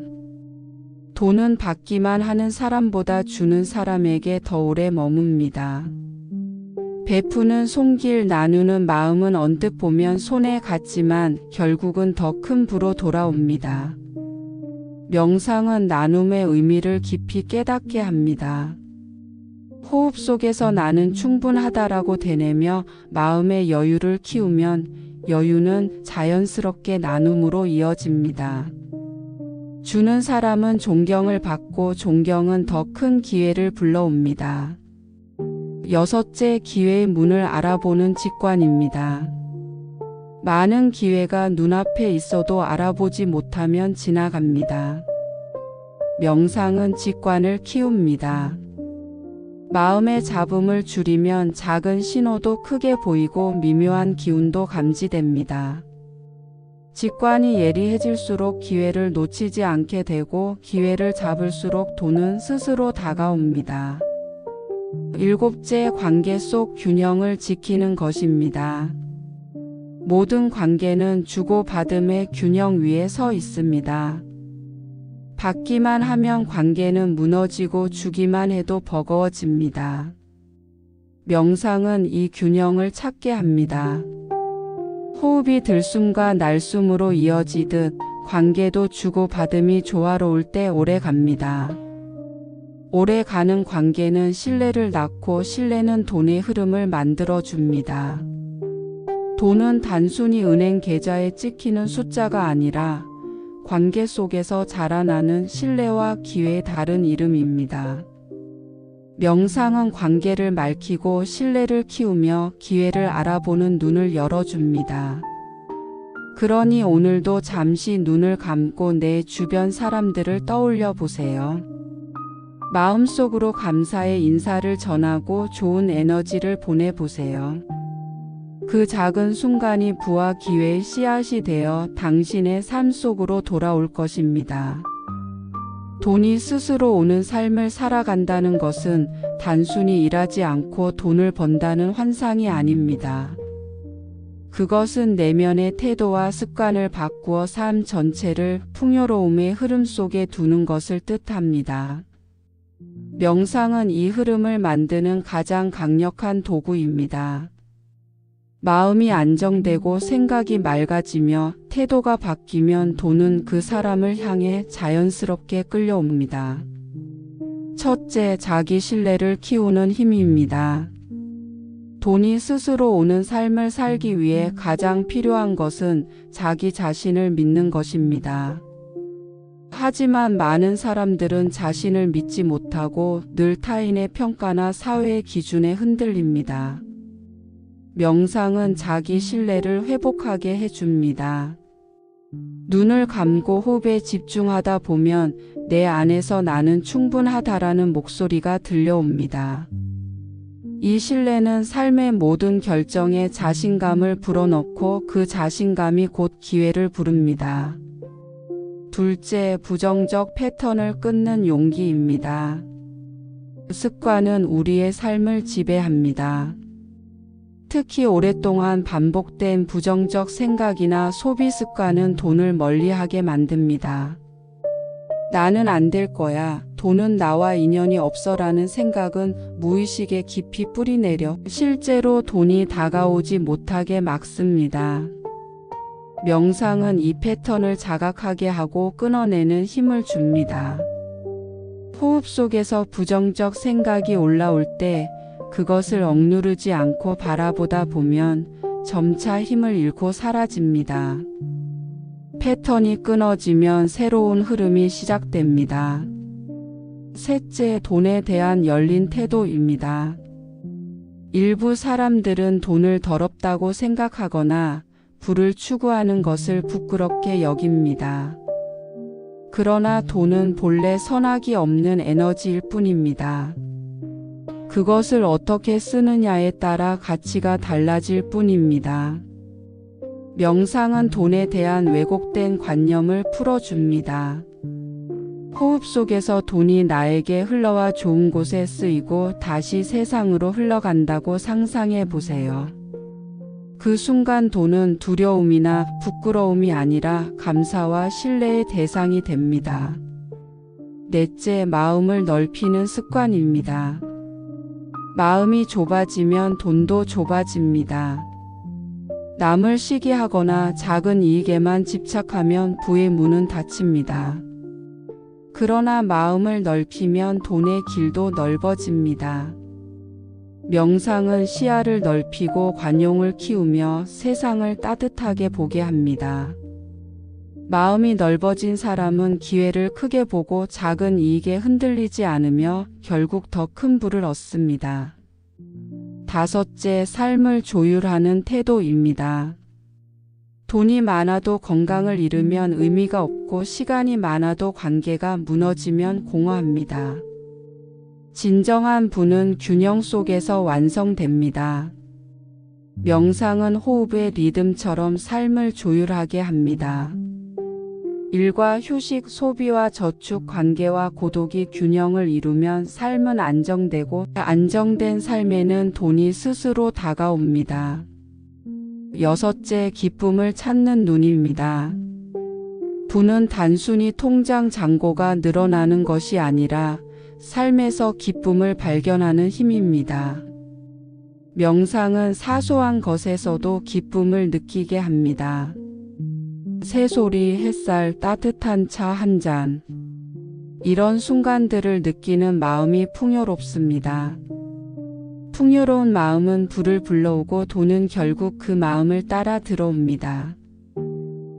돈은 받기만 하는 사람보다 주는 사람에게 더 오래 머뭅니다. 베푸는 손길, 나누는 마음은 언뜻 보면 손해 같지만 결국은 더 큰 부로 돌아옵니다. 명상은 나눔의 의미를 깊이 깨닫게 합니다. 호흡 속에서 나는 충분하다라고 되뇌며 마음의 여유를 키우면 여유는 자연스럽게 나눔으로 이어집니다. 주는 사람은 존경을 받고, 존경은 더 큰 기회를 불러옵니다. 여섯째, 기회의 문을 알아보는 직관입니다. 많은 기회가 눈앞에 있어도 알아보지 못하면 지나갑니다. 명상은 직관을 키웁니다. 마음의 잡음을 줄이면 작은 신호도 크게 보이고 미묘한 기운도 감지됩니다. 직관이 예리해질수록 기회를 놓치지 않게 되고, 기회를 잡을수록 돈은 스스로 다가옵니다. 일곱째, 관계 속 균형을 지키는 것입니다. 모든 관계는 주고받음의 균형 위에 서 있습니다. 받기만 하면 관계는 무너지고, 주기만 해도 버거워집니다. 명상은 이 균형을 찾게 합니다. 호흡이 들숨과 날숨으로 이어지듯 관계도 주고받음이 조화로울 때 오래 갑니다. 오래 가는 관계는 신뢰를 낳고, 신뢰는 돈의 흐름을 만들어 줍니다. 돈은 단순히 은행 계좌에 찍히는 숫자가 아니라 관계 속에서 자라나는 신뢰와 기회의 다른 이름입니다. 명상은 관계를 맑히고 신뢰를 키우며 기회를 알아보는 눈을 열어줍니다. 그러니 오늘도 잠시 눈을 감고 내 주변 사람들을 떠올려 보세요. 마음속으로 감사의 인사를 전하고 좋은 에너지를 보내보세요. 그 작은 순간이 부와 기회의 씨앗이 되어 당신의 삶 속으로 돌아올 것입니다. 돈이 스스로 오는 삶을 살아간다는 것은 단순히 일하지 않고 돈을 번다는 환상이 아닙니다. 그것은 내면의 태도와 습관을 바꾸어 삶 전체를 풍요로움의 흐름 속에 두는 것을 뜻합니다. 명상은 이 흐름을 만드는 가장 강력한 도구입니다. 마음이 안정되고 생각이 맑아지며 태도가 바뀌면 돈은 그 사람을 향해 자연스럽게 끌려옵니다. 첫째, 자기 신뢰를 키우는 힘입니다. 돈이 스스로 오는 삶을 살기 위해 가장 필요한 것은 자기 자신을 믿는 것입니다. 하지만 많은 사람들은 자신을 믿지 못하고 늘 타인의 평가나 사회의 기준에 흔들립니다. 명상은 자기 신뢰를 회복하게 해줍니다. 눈을 감고 호흡에 집중하다 보면 내 안에서 나는 충분하다라는 목소리가 들려옵니다. 이 신뢰는 삶의 모든 결정에 자신감을 불어넣고 그 자신감이 곧 기회를 부릅니다. 둘째, 부정적 패턴을 끊는 용기입니다. 습관은 우리의 삶을 지배합니다. 특히 오랫동안 반복된 부정적 생각이나 소비 습관은 돈을 멀리하게 만듭니다. 나는 안 될 거야, 돈은 나와 인연이 없어라는 생각은 무의식에 깊이 뿌리내려 실제로 돈이 다가오지 못하게 막습니다. 명상은 이 패턴을 자각하게 하고 끊어내는 힘을 줍니다. 호흡 속에서 부정적 생각이 올라올 때 그것을 억누르지 않고 바라보다 보면 점차 힘을 잃고 사라집니다. 패턴이 끊어지면 새로운 흐름이 시작됩니다. 셋째, 돈에 대한 열린 태도입니다. 일부 사람들은 돈을 더럽다고 생각하거나 부를 추구하는 것을 부끄럽게 여깁니다. 그러나 돈은 본래 선악이 없는 에너지일 뿐입니다. 그것을 어떻게 쓰느냐에 따라 가치가 달라질 뿐입니다. 명상은 돈에 대한 왜곡된 관념을 풀어줍니다. 호흡 속에서 돈이 나에게 흘러와 좋은 곳에 쓰이고 다시 세상으로 흘러간다고 상상해 보세요. 그 순간 돈은 두려움이나 부끄러움이 아니라 감사와 신뢰의 대상이 됩니다. 넷째, 마음을 넓히는 습관입니다. 마음이 좁아지면 돈도 좁아집니다. 남을 시기하거나 작은 이익에만 집착하면 부의 문은 닫힙니다. 그러나 마음을 넓히면 돈의 길도 넓어집니다. 명상은 시야를 넓히고 관용을 키우며 세상을 따뜻하게 보게 합니다. 마음이 넓어진 사람은 기회를 크게 보고 작은 이익에 흔들리지 않으며 결국 더 큰 부를 얻습니다. 다섯째, 삶을 조율하는 태도입니다. 돈이 많아도 건강을 잃으면 의미가 없고 시간이 많아도 관계가 무너지면 공허합니다. 진정한 부는 균형 속에서 완성됩니다. 명상은 호흡의 리듬처럼 삶을 조율하게 합니다. 일과 휴식, 소비와 저축, 관계와 고독이 균형을 이루면 삶은 안정되고 안정된 삶에는 돈이 스스로 다가옵니다. 여섯째, 기쁨을 찾는 눈입니다. 부는 단순히 통장 잔고가 늘어나는 것이 아니라 삶에서 기쁨을 발견하는 힘입니다. 명상은 사소한 것에서도 기쁨을 느끼게 합니다. 새소리, 햇살, 따뜻한 차 한 잔. 이런 순간들을 느끼는 마음이 풍요롭습니다. 풍요로운 마음은 부를 불러오고 돈은 결국 그 마음을 따라 들어옵니다.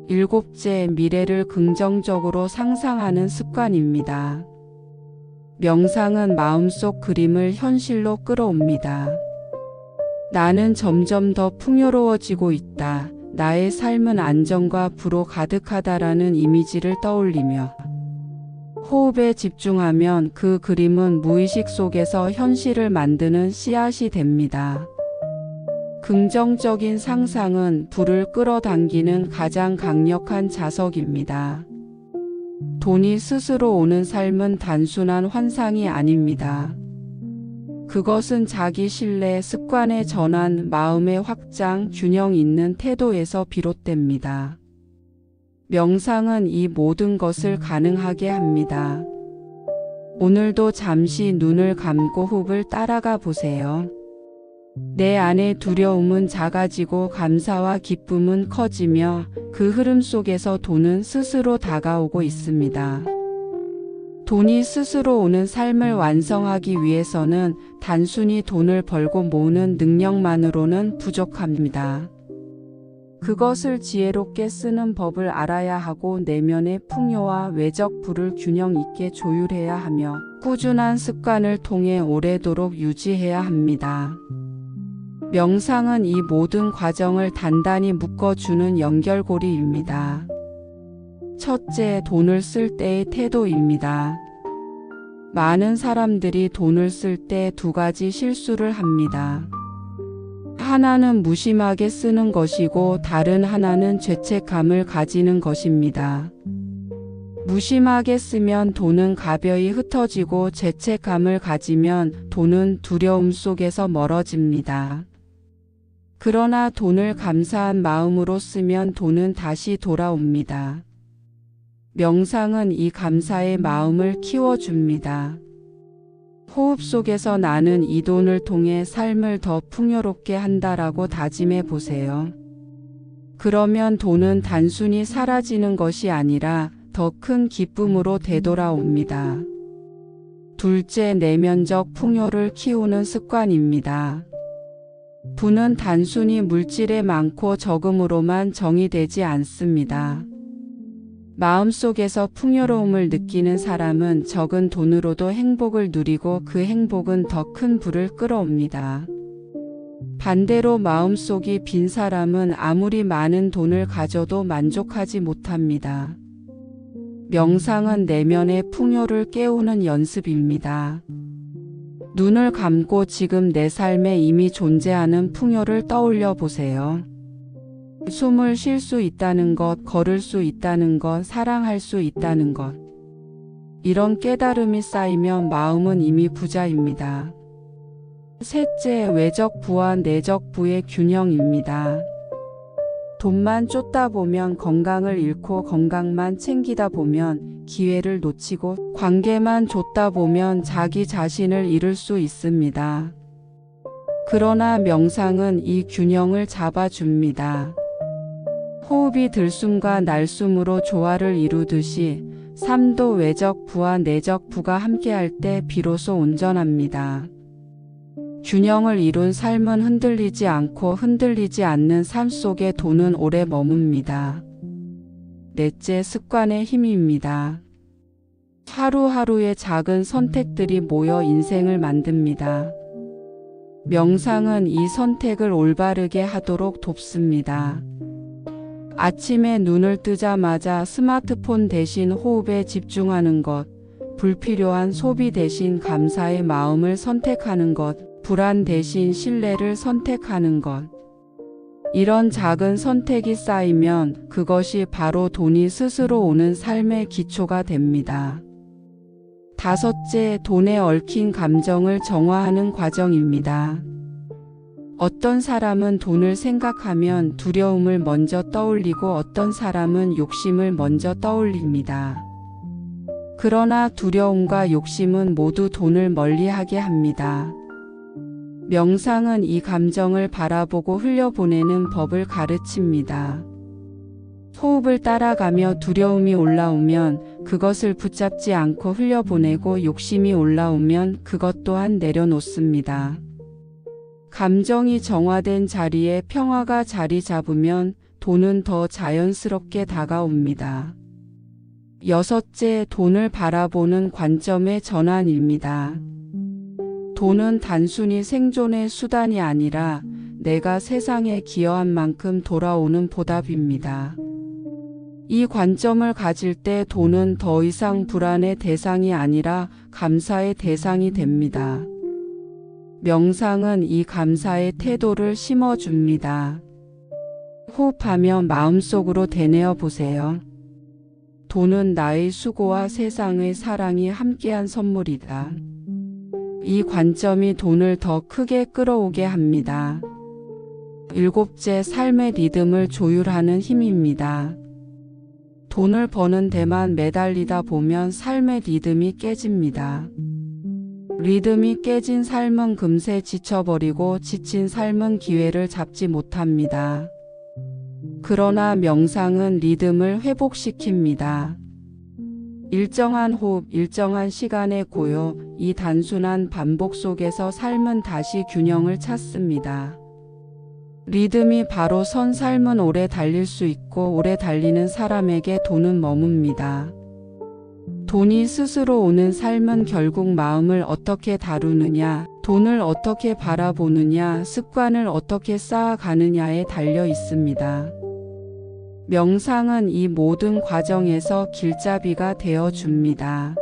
일곱째, 미래를 긍정적으로 상상하는 습관입니다. 명상은 마음속 그림을 현실로 끌어옵니다. 나는 점점 더 풍요로워지고 있다. 나의 삶은 안정과 부로 가득하다라는 이미지를 떠올리며 호흡에 집중하면 그 그림은 무의식 속에서 현실을 만드는 씨앗이 됩니다. 긍정적인 상상은 부를 끌어당기는 가장 강력한 자석입니다. 돈이 스스로 오는 삶은 단순한 환상이 아닙니다. 그것은 자기 신뢰, 습관의 전환, 마음의 확장, 균형 있는 태도에서 비롯됩니다. 명상은 이 모든 것을 가능하게 합니다. 오늘도 잠시 눈을 감고 호흡을 따라가 보세요. 내 안의 두려움은 작아지고 감사와 기쁨은 커지며 그 흐름 속에서 돈은 스스로 다가오고 있습니다. 돈이 스스로 오는 삶을 완성하기 위해서는 단순히 돈을 벌고 모으는 능력만으로는 부족합니다. 그것을 지혜롭게 쓰는 법을 알아야 하고 내면의 풍요와 외적 부를 균형 있게 조율해야 하며 꾸준한 습관을 통해 오래도록 유지해야 합니다. 명상은 이 모든 과정을 단단히 묶어주는 연결고리입니다. 첫째, 돈을 쓸 때의 태도입니다. 많은 사람들이 돈을 쓸 때 두 가지 실수를 합니다. 하나는 무심하게 쓰는 것이고 다른 하나는 죄책감을 가지는 것입니다. 무심하게 쓰면 돈은 가벼이 흩어지고 죄책감을 가지면 돈은 두려움 속에서 멀어집니다. 그러나 돈을 감사한 마음으로 쓰면 돈은 다시 돌아옵니다. 명상은 이 감사의 마음을 키워줍니다. 호흡 속에서 나는 이 돈을 통해 삶을 더 풍요롭게 한다라고 다짐해 보세요. 그러면 돈은 단순히 사라지는 것이 아니라 더 큰 기쁨으로 되돌아옵니다. 둘째, 내면적 풍요를 키우는 습관입니다. 부는 단순히 물질의 많고 적음으로만 정의되지 않습니다. 마음속에서 풍요로움을 느끼는 사람은 적은 돈으로도 행복을 누리고 그 행복은 더 큰 부를 끌어옵니다. 반대로 마음속이 빈 사람은 아무리 많은 돈을 가져도 만족하지 못합니다. 명상은 내면의 풍요를 깨우는 연습입니다. 눈을 감고 지금 내 삶에 이미 존재하는 풍요를 떠올려 보세요. 숨을 쉴 수 있다는 것, 걸을 수 있다는 것, 사랑할 수 있다는 것. 이런 깨달음이 쌓이면 마음은 이미 부자입니다. 셋째, 외적 부와 내적 부의 균형입니다. 돈만 쫓다 보면 건강을 잃고 건강만 챙기다 보면 기회를 놓치고 관계만 쫓다 보면 자기 자신을 잃을 수 있습니다. 그러나 명상은 이 균형을 잡아줍니다. 호흡이 들숨과 날숨으로 조화를 이루듯이 삶도 외적 부와 내적 부가 함께할 때 비로소 온전합니다. 균형을 이룬 삶은 흔들리지 않고 흔들리지 않는 삶 속에 돈은 오래 머뭅니다. 넷째, 습관의 힘입니다. 하루하루의 작은 선택들이 모여 인생을 만듭니다. 명상은 이 선택을 올바르게 하도록 돕습니다. 아침에 눈을 뜨자마자 스마트폰 대신 호흡에 집중하는 것, 불필요한 소비 대신 감사의 마음을 선택하는 것, 불안 대신 신뢰를 선택하는 것. 이런 작은 선택이 쌓이면 그것이 바로 돈이 스스로 오는 삶의 기초가 됩니다. 다섯째, 돈에 얽힌 감정을 정화하는 과정입니다. 어떤 사람은 돈을 생각하면 두려움을 먼저 떠올리고 어떤 사람은 욕심을 먼저 떠올립니다. 그러나 두려움과 욕심은 모두 돈을 멀리하게 합니다. 명상은 이 감정을 바라보고 흘려보내는 법을 가르칩니다. 호흡을 따라가며 두려움이 올라오면 그것을 붙잡지 않고 흘려보내고 욕심이 올라오면 그것 또한 내려놓습니다. 감정이 정화된 자리에 평화가 자리 잡으면 돈은 더 자연스럽게 다가옵니다. 여섯째, 돈을 바라보는 관점의 전환입니다. 돈은 단순히 생존의 수단이 아니라 내가 세상에 기여한 만큼 돌아오는 보답입니다. 이 관점을 가질 때 돈은 더 이상 불안의 대상이 아니라 감사의 대상이 됩니다. 명상은 이 감사의 태도를 심어줍니다. 호흡하며 마음속으로 되뇌어 보세요. 돈은 나의 수고와 세상의 사랑이 함께한 선물이다. 이 관점이 돈을 더 크게 끌어오게 합니다. 일곱째, 삶의 리듬을 조율하는 힘입니다. 돈을 버는 데만 매달리다 보면 삶의 리듬이 깨집니다. 리듬이 깨진 삶은 금세 지쳐버리고 지친 삶은 기회를 잡지 못합니다. 그러나 명상은 리듬을 회복시킵니다. 일정한 호흡, 일정한 시간의 고요, 이 단순한 반복 속에서 삶은 다시 균형을 찾습니다. 리듬이 바로 선 삶은 오래 달릴 수 있고 오래 달리는 사람에게 돈은 머뭅니다. 돈이 스스로 오는 삶은 결국 마음을 어떻게 다루느냐, 돈을 어떻게 바라보느냐, 습관을 어떻게 쌓아가느냐에 달려 있습니다. 명상은 이 모든 과정에서 길잡이가 되어 줍니다.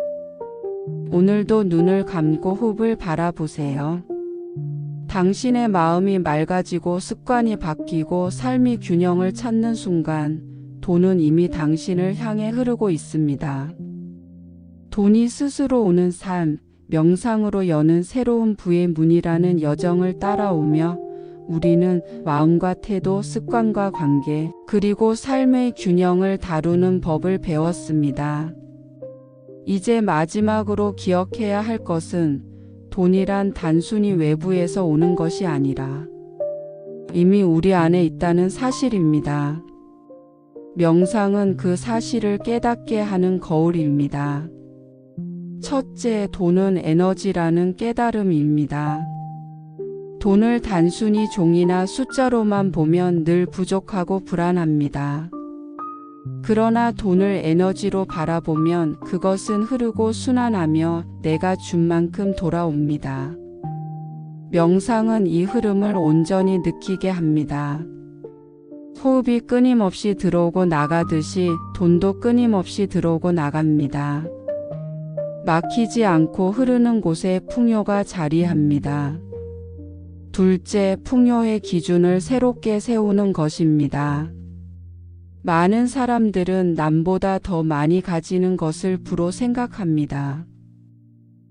오늘도 눈을 감고 호흡을 바라보세요. 당신의 마음이 맑아지고 습관이 바뀌고 삶이 균형을 찾는 순간, 돈은 이미 당신을 향해 흐르고 있습니다. 돈이 스스로 오는 삶, 명상으로 여는 새로운 부의 문이라는 여정을 따라오며 우리는 마음과 태도, 습관과 관계, 그리고 삶의 균형을 다루는 법을 배웠습니다. 이제 마지막으로 기억해야 할 것은 돈이란 단순히 외부에서 오는 것이 아니라 이미 우리 안에 있다는 사실입니다. 명상은 그 사실을 깨닫게 하는 거울입니다. 첫째, 돈은 에너지라는 깨달음입니다. 돈을 단순히 종이나 숫자로만 보면 늘 부족하고 불안합니다. 그러나 돈을 에너지로 바라보면 그것은 흐르고 순환하며 내가 준 만큼 돌아옵니다. 명상은 이 흐름을 온전히 느끼게 합니다. 호흡이 끊임없이 들어오고 나가듯이 돈도 끊임없이 들어오고 나갑니다. 막히지 않고 흐르는 곳에 풍요가 자리합니다. 둘째, 풍요의 기준을 새롭게 세우는 것입니다. 많은 사람들은 남보다 더 많이 가지는 것을 부로 생각합니다.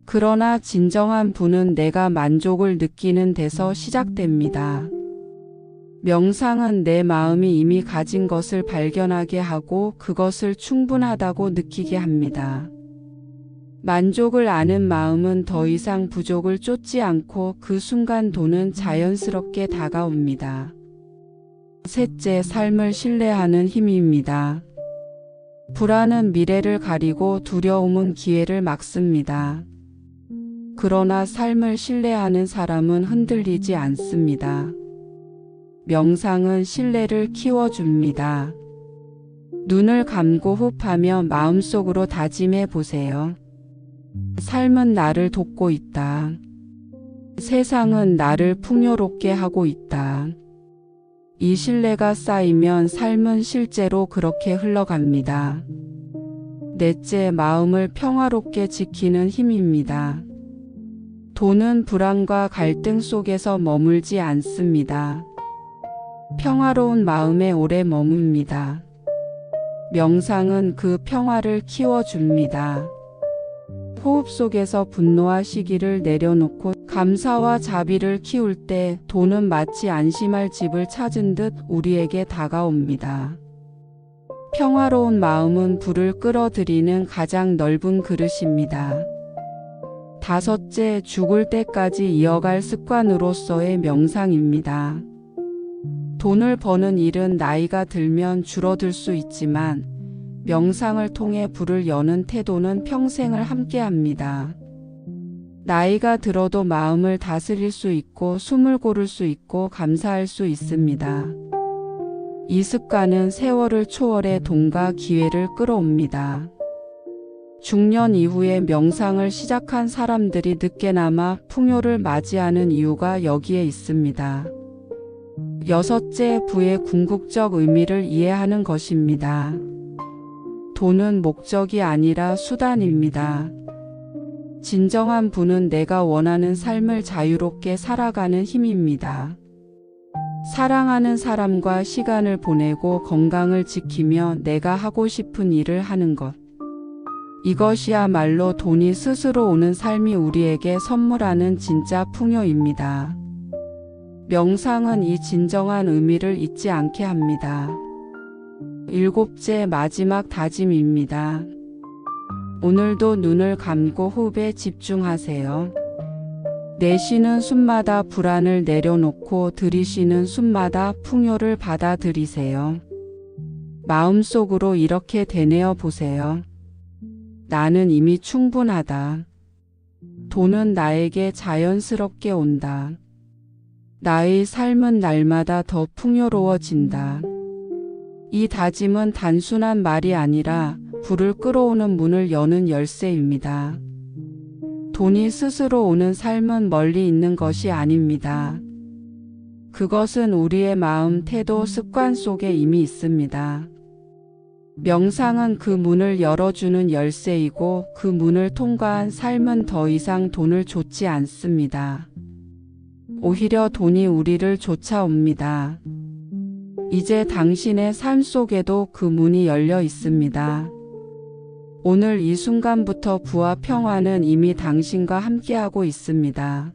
그러나 진정한 부는 내가 만족을 느끼는 데서 시작됩니다. 명상은 내 마음이 이미 가진 것을 발견하게 하고 그것을 충분하다고 느끼게 합니다. 만족을 아는 마음은 더 이상 부족을 쫓지 않고 그 순간 돈은 자연스럽게 다가옵니다. 셋째, 삶을 신뢰하는 힘입니다. 불안은 미래를 가리고 두려움은 기회를 막습니다. 그러나 삶을 신뢰하는 사람은 흔들리지 않습니다. 명상은 신뢰를 키워줍니다. 눈을 감고 호흡하며 마음속으로 다짐해 보세요. 삶은 나를 돕고 있다. 세상은 나를 풍요롭게 하고 있다. 이 신뢰가 쌓이면 삶은 실제로 그렇게 흘러갑니다. 넷째, 마음을 평화롭게 지키는 힘입니다. 돈은 불안과 갈등 속에서 머물지 않습니다. 평화로운 마음에 오래 머뭅니다. 명상은 그 평화를 키워줍니다. 호흡 속에서 분노와 시기를 내려놓고 감사와 자비를 키울 때 돈은 마치 안심할 집을 찾은 듯 우리에게 다가옵니다. 평화로운 마음은 불을 끌어들이는 가장 넓은 그릇입니다. 다섯째, 죽을 때까지 이어갈 습관으로서의 명상입니다. 돈을 버는 일은 나이가 들면 줄어들 수 있지만 명상을 통해 불을 여는 태도는 평생을 함께합니다. 나이가 들어도 마음을 다스릴 수 있고 숨을 고를 수 있고 감사할 수 있습니다. 이 습관은 세월을 초월해 돈과 기회를 끌어옵니다. 중년 이후에 명상을 시작한 사람들이 늦게나마 풍요를 맞이하는 이유가 여기에 있습니다. 여섯째, 부의 궁극적 의미를 이해하는 것입니다. 돈은 목적이 아니라 수단입니다. 진정한 부는 내가 원하는 삶을 자유롭게 살아가는 힘입니다. 사랑하는 사람과 시간을 보내고 건강을 지키며 내가 하고 싶은 일을 하는 것. 이것이야말로 돈이 스스로 오는 삶이 우리에게 선물하는 진짜 풍요입니다. 명상은 이 진정한 의미를 잊지 않게 합니다. 일곱째, 마지막 다짐입니다. 오늘도 눈을 감고 호흡에 집중하세요. 내쉬는 숨마다 불안을 내려놓고 들이쉬는 숨마다 풍요를 받아들이세요. 마음속으로 이렇게 되뇌어 보세요. 나는 이미 충분하다. 돈은 나에게 자연스럽게 온다. 나의 삶은 날마다 더 풍요로워진다. 이 다짐은 단순한 말이 아니라 불을 끌어오는 문을 여는 열쇠입니다. 돈이 스스로 오는 삶은 멀리 있는 것이 아닙니다. 그것은 우리의 마음, 태도, 습관 속에 이미 있습니다. 명상은 그 문을 열어주는 열쇠이고 그 문을 통과한 삶은 더 이상 돈을 좇지 않습니다. 오히려 돈이 우리를 쫓아옵니다. 이제 당신의 삶 속에도 그 문이 열려 있습니다. 오늘 이 순간부터 부와 평화는 이미 당신과 함께하고 있습니다.